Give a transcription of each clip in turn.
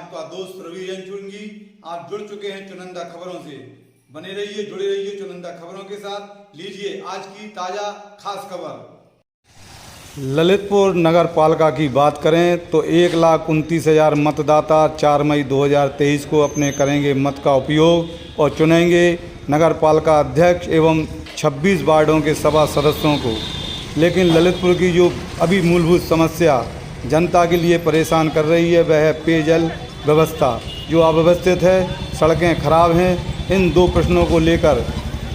आपका दोस्त रवि रंचुंगी। आप जुड़ चुके हैं चुनिंदा खबरों से। बने रहिए, जुड़े रहिए चुनिंदा खबरों के साथ। लीजिए आज की ताजा खास खबर। ललितपुर नगर पालिका की बात करें तो 1,29,000 मतदाता 4 मई 2023 को अपने करेंगे मत का उपयोग और चुनेंगे नगर पालिका अध्यक्ष एवं 26 वार्डों के सभा सदस्यों को। लेकिन ललितपुर की जो अभी मूलभूत समस्या जनता के लिए परेशान कर रही है वह है पेयजल व्यवस्था, जो अव्यवस्थित है, सड़कें खराब हैं। इन दो प्रश्नों को लेकर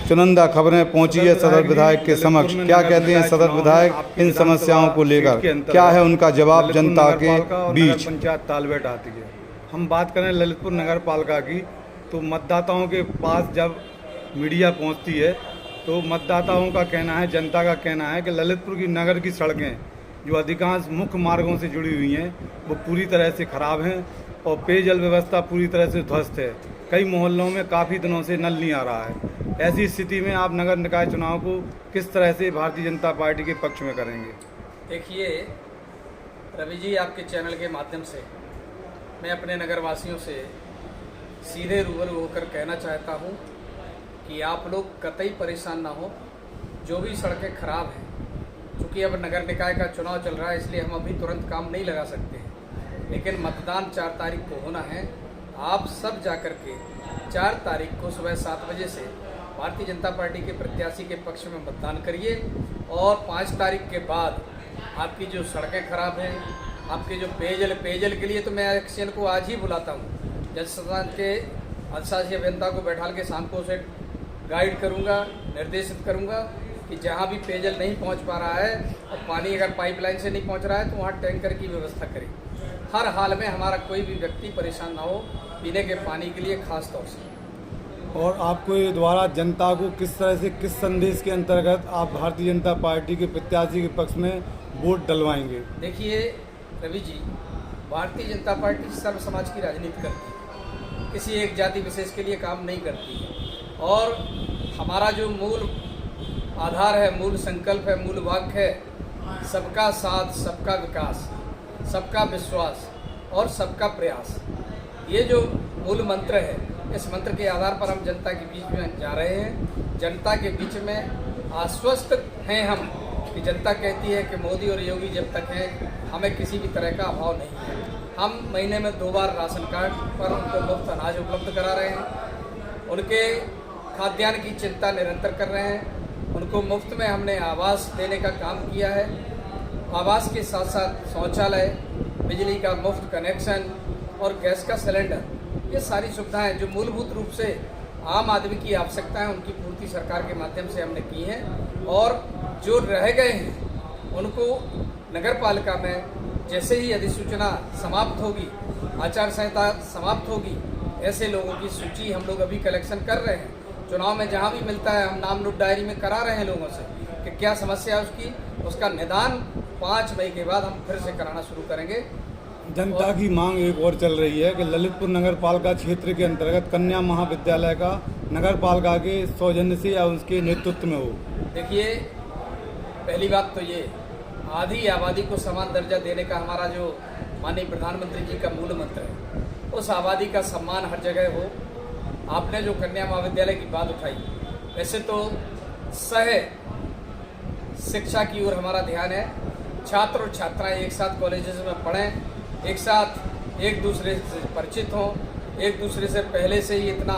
चुनिंदा खबरें पहुंची है सदर विधायक के समक्ष। क्या कहते हैं सदर विधायक इन समस्याओं को लेकर, क्या है उनका जवाब जनता के बीच। पंचायत तालबेट आती है। हम बात करें ललितपुर नगर पालिका की तो मतदाताओं के पास जब मीडिया पहुंचती है तो मतदाताओं का कहना है, जनता का कहना है कि ललितपुर की नगर की सड़कें जो अधिकांश मुख्य मार्गों से जुड़ी हुई हैं वो पूरी तरह से ख़राब हैं और पेयजल व्यवस्था पूरी तरह से ध्वस्त है। कई मोहल्लों में काफ़ी दिनों से नल नहीं आ रहा है। ऐसी स्थिति में आप नगर निकाय चुनाव को किस तरह से भारतीय जनता पार्टी के पक्ष में करेंगे? देखिए रवि जी, आपके चैनल के माध्यम से मैं अपने नगरवासियों से सीधे रूबरू होकर कहना चाहता हूं कि आप लोग कतई परेशान ना हो। जो भी सड़कें खराब हैं, चूँकि अब नगर निकाय का चुनाव चल रहा है इसलिए हम अभी तुरंत काम नहीं लगा सकते हैं, लेकिन मतदान 4 तारीख को होना है। आप सब जाकर के 4 तारीख को सुबह 7 बजे से भारतीय जनता पार्टी के प्रत्याशी के पक्ष में मतदान करिए और 5 तारीख के बाद आपकी जो सड़कें खराब हैं, आपके जो पेयजल के लिए तो मैं एक्शन को आज ही बुलाता हूँ। जल संस्थान के अधिशासी अभियंता को बैठाल के शाम को उसे गाइड करूँगा, निर्देशित करूँगा कि जहाँ भी पेयजल नहीं पहुँच पा रहा है और पानी अगर पाइपलाइन से नहीं पहुँच रहा है तो वहाँ टैंकर की व्यवस्था करें। हर हाल में हमारा कोई भी व्यक्ति परेशान ना हो पीने के पानी के लिए खास तौर से। और आपको ये द्वारा जनता को किस तरह से, किस संदेश के अंतर्गत आप भारतीय जनता पार्टी के प्रत्याशी के पक्ष में वोट डलवाएंगे? देखिए रवि जी, भारतीय जनता पार्टी सर्व समाज की राजनीति करती है, किसी एक जाति विशेष के लिए काम नहीं करती है। और हमारा जो मूल आधार है, मूल संकल्प है, मूल वाक्य है, सबका साथ, सबका विकास, सबका विश्वास और सबका प्रयास। ये जो मूल मंत्र है, इस मंत्र के आधार पर हम जनता के बीच में जा रहे हैं। जनता के बीच में आश्वस्त हैं हम कि जनता कहती है कि मोदी और योगी जब तक हैं हमें किसी भी तरह का अभाव नहीं है। हम महीने में 2 बार राशन कार्ड पर उनको मुफ्त अनाज उपलब्ध करा रहे हैं, उनके खाद्यान्न की चिंता निरंतर कर रहे हैं, उनको मुफ्त में हमने आवास देने का काम किया है। आवास के साथ साथ शौचालय, बिजली का मुफ्त कनेक्शन और गैस का सिलेंडर, ये सारी सुविधाएं जो मूलभूत रूप से आम आदमी की आवश्यकता है उनकी पूर्ति सरकार के माध्यम से हमने की है। और जो रह गए हैं उनको नगर पालिका में जैसे ही अधिसूचना समाप्त होगी, आचार संहिता समाप्त होगी, ऐसे लोगों की सूची हम लोग अभी कलेक्शन कर रहे हैं। चुनाव में जहाँ भी मिलता है हम नाम नोट डायरी में करा रहे हैं लोगों से कि क्या समस्या है उसकी, उसका निदान 5 मई के बाद हम फिर से कराना शुरू करेंगे। जनता की मांग एक और चल रही है कि ललितपुर नगर पालिका क्षेत्र के अंतर्गत कन्या महाविद्यालय का नगर पालिका के सौजन्य से या उसके नेतृत्व में हो। देखिए, पहली बात तो ये आधी आबादी को समान दर्जा देने का हमारा जो माननीय प्रधानमंत्री जी का मूल मंत्र है, उस आबादी का सम्मान हर जगह हो। आपने जो कन्या महाविद्यालय की बात उठाई, वैसे तो सह शिक्षा की ओर हमारा ध्यान है। छात्र और छात्राएं एक साथ कॉलेजेस में पढ़ें, एक साथ एक दूसरे से परिचित हों, एक दूसरे से पहले से ही इतना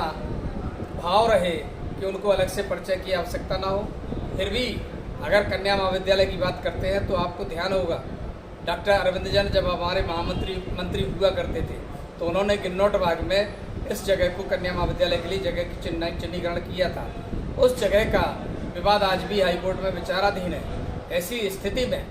भाव रहे कि उनको अलग से परिचय की आवश्यकता ना हो। फिर भी अगर कन्या महाविद्यालय की बात करते हैं तो आपको ध्यान होगा डॉक्टर अरविंद जन जब हमारे मंत्री हुआ करते थे तो उन्होंने किन्नौट बाग में इस जगह को कन्या महाविद्यालय के लिए जगह की चिन्हीकरण किया था। उस जगह का विवाद आज भी हाईकोर्ट में विचाराधीन है। ऐसी स्थिति में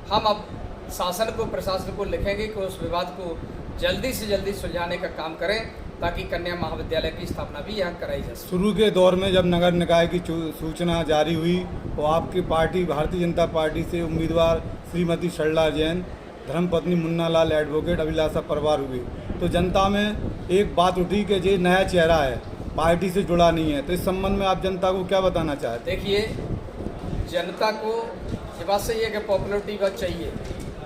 हम अब शासन को, प्रशासन को लिखेंगे कि उस विवाद को जल्दी से जल्दी सुलझाने का काम करें ताकि कन्या महाविद्यालय की स्थापना भी यहाँ कराई जा सके। शुरू के दौर में जब नगर निकाय की सूचना जारी हुई तो आपकी पार्टी भारतीय जनता पार्टी से उम्मीदवार श्रीमती सरला जैन, धर्मपत्नी मुन्ना लाल एडवोकेट, अभिलाषा परवार हुई तो जनता में एक बात उठी कि ये नया चेहरा है, पार्टी से जुड़ा नहीं है। तो इस संबंध में आप जनता को क्या बताना चाहते हैं? देखिए, जनता को ये बात सही है कि पॉपुलरिटी बहुत चाहिए,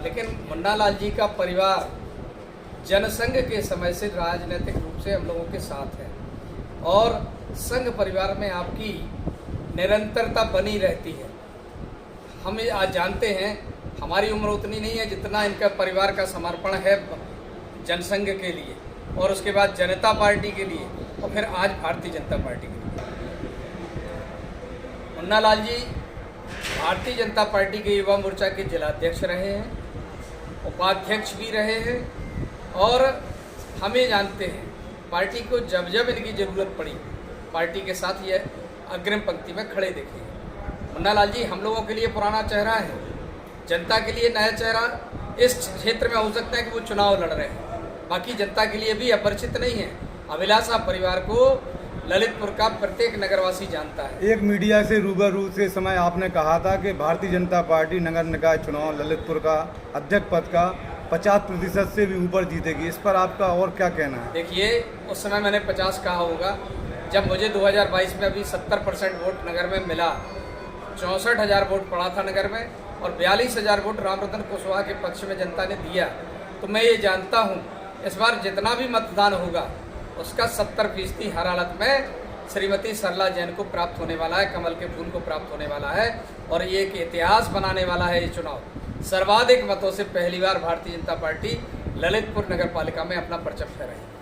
लेकिन मुन्ना लाल जी का परिवार जनसंघ के समय से राजनीतिक रूप से हम लोगों के साथ है और संघ परिवार में आपकी निरंतरता बनी रहती है। हम आज जानते हैं हमारी उम्र उतनी नहीं है जितना इनका परिवार का समर्पण है जनसंघ के लिए और उसके बाद जनता पार्टी के लिए और फिर आज भारतीय जनता पार्टी के लिए। मुन्ना लाल जी भारतीय जनता पार्टी के युवा मोर्चा के जिलाध्यक्ष रहे हैं, उपाध्यक्ष भी रहे हैं और हमें जानते हैं पार्टी को जब जब इनकी ज़रूरत पड़ी पार्टी के साथ ये अग्रिम पंक्ति में खड़े दिखे। मुन्ना लाल जी हम लोगों के लिए पुराना चेहरा है, जनता के लिए नया चेहरा इस क्षेत्र में हो सकता है कि वो चुनाव लड़ रहे हैं, बाकी जनता के लिए भी अपरिचित नहीं है। अभिलाषा परिवार को ललितपुर का प्रत्येक नगरवासी जानता है। एक मीडिया से रूबरू से समय आपने कहा था कि भारतीय जनता पार्टी नगर निकाय चुनाव ललितपुर का अध्यक्ष पद का 50% से भी ऊपर जीतेगी, इस पर आपका और क्या कहना है? देखिए उस समय मैंने 50 कहा होगा जब मुझे 2022 में अभी 70% वोट नगर में मिला, 64,000 वोट पड़ा था नगर में और 42,000 वोट रामरतन कुशवाहा के पक्ष में जनता ने दिया। तो मैं ये जानता हूँ इस बार जितना भी मतदान होगा उसका 70% हर हालत में श्रीमती सरला जैन को प्राप्त होने वाला है, कमल के फूल को प्राप्त होने वाला है और ये एक इतिहास बनाने वाला है। ये चुनाव सर्वाधिक मतों से पहली बार भारतीय जनता पार्टी ललितपुर नगर पालिका में अपना परचम फहराएगी।